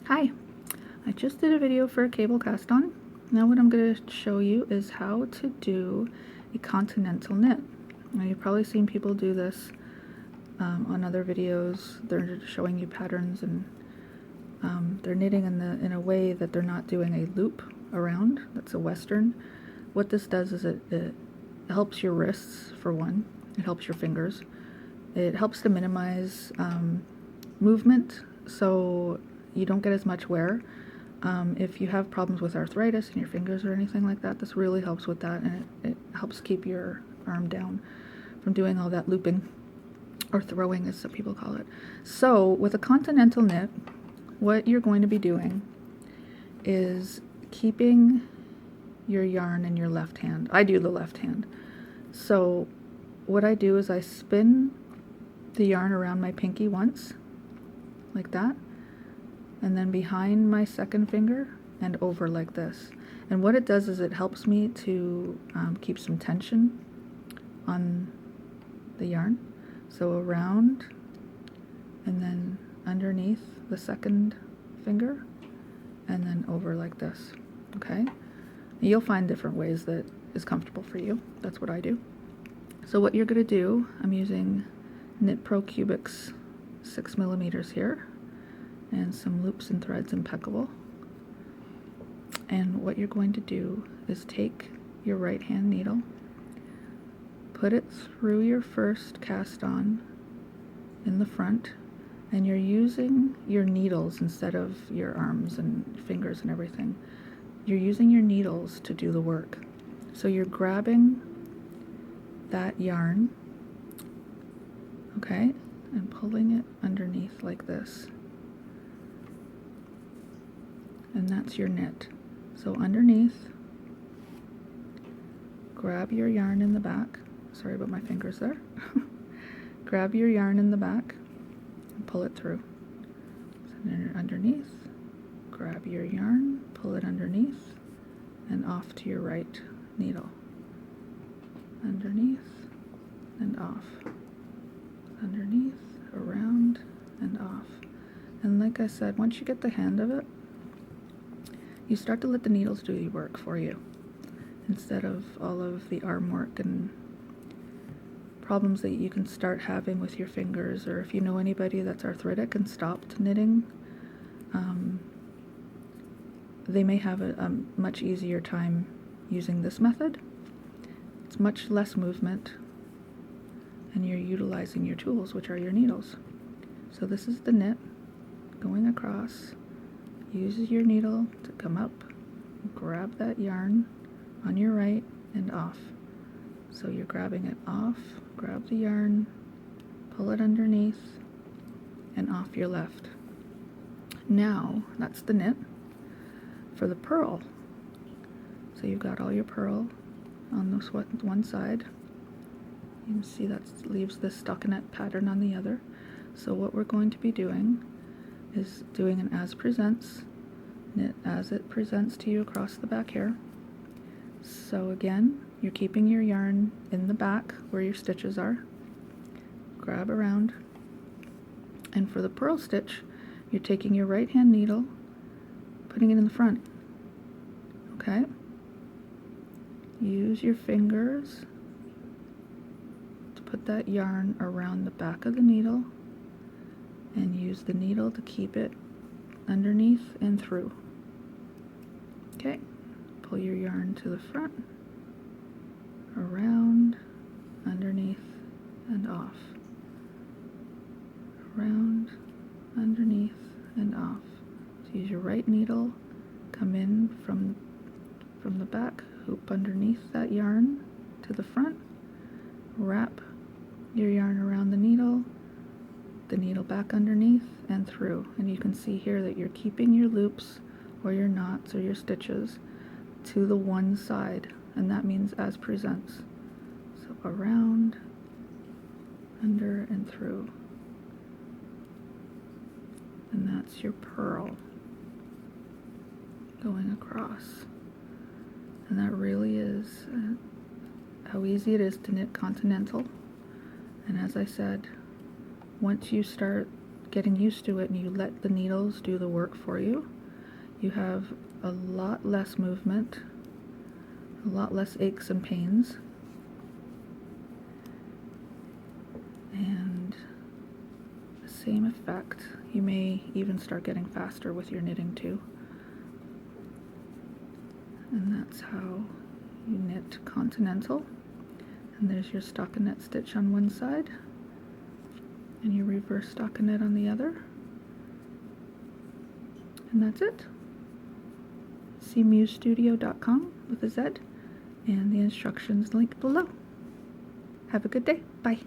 Hi, I just did a video for a cable cast on. Now what I'm going to show you is how to do a continental knit. Now you've probably seen people do this on other videos. They're showing you patterns and they're knitting in a way that they're not doing a loop around. That's a Western. What this does is it helps your wrists, for one. It helps your fingers. It helps to minimize movement, so you don't get as much wear. If you have problems with arthritis in your fingers or anything like that, this really helps with that, and it helps keep your arm down from doing all that looping, or throwing as some people call it. So with a continental knit, what you're going to be doing is keeping your yarn in your left hand. I do the left hand. So what I do is I spin the yarn around my pinky once, like that, and then behind my second finger and over like this. And what it does is it helps me to keep some tension on the yarn. So around and then underneath the second finger and then over like this, okay? You'll find different ways that is comfortable for you. That's what I do. So what you're gonna do, I'm using Knit Pro Cubics 6mm here, and some loops and threads impeccable. And what you're going to do is take your right hand needle, put it through your first cast on in the front, and you're using your needles instead of your arms and fingers and everything. You're using your needles to do the work. So you're grabbing that yarn, okay, and pulling it underneath like this. And that's your knit. So underneath, grab your yarn in the back. Sorry about my fingers there. Grab your yarn in the back and pull it through. So then underneath, grab your yarn, pull it underneath and off to your right needle. Underneath and off. Underneath, around and off. And like I said, once you get the hang of it, you start to let the needles do the work for you instead of all of the arm work and problems that you can start having with your fingers, or if you know anybody that's arthritic and stopped knitting, they may have a much easier time using this method. It's much less movement and you're utilizing your tools, which are your needles. So this is the knit going across. Use your needle to come up, grab that yarn on your right and off. So you're grabbing it off, grab the yarn, pull it underneath and off your left. Now that's the knit. For the purl, so you've got all your purl on this one side. You can see that leaves this stockinette pattern on the other. So what we're going to be doing is doing an as presents, knit as it presents to you across the back here. So again, you're keeping your yarn in the back where your stitches are. Grab around, and for the purl stitch, you're taking your right hand needle, putting it in the front, okay? Use your fingers to put that yarn around the back of the needle and use the needle to keep it underneath and through. Okay, pull your yarn to the front, around, underneath, and off. Around, underneath, and off. So use your right needle, come in from the back, hoop underneath that yarn to the front, wrap your yarn around the needle back underneath and through. And you can see here that you're keeping your loops or your knots or your stitches to the one side, and that means as presents. So around, under, and through. And that's your purl going across. And that really is how easy it is to knit continental. And as I said, once you start getting used to it and you let the needles do the work for you, you have a lot less movement, a lot less aches and pains, and the same effect. You may even start getting faster with your knitting too. And that's how you knit Continental. And there's your stockinette stitch on one side and your reverse stockinette on the other. And that's it. cmusestudio.com with a Z, and the instructions link below. Have a good day. Bye.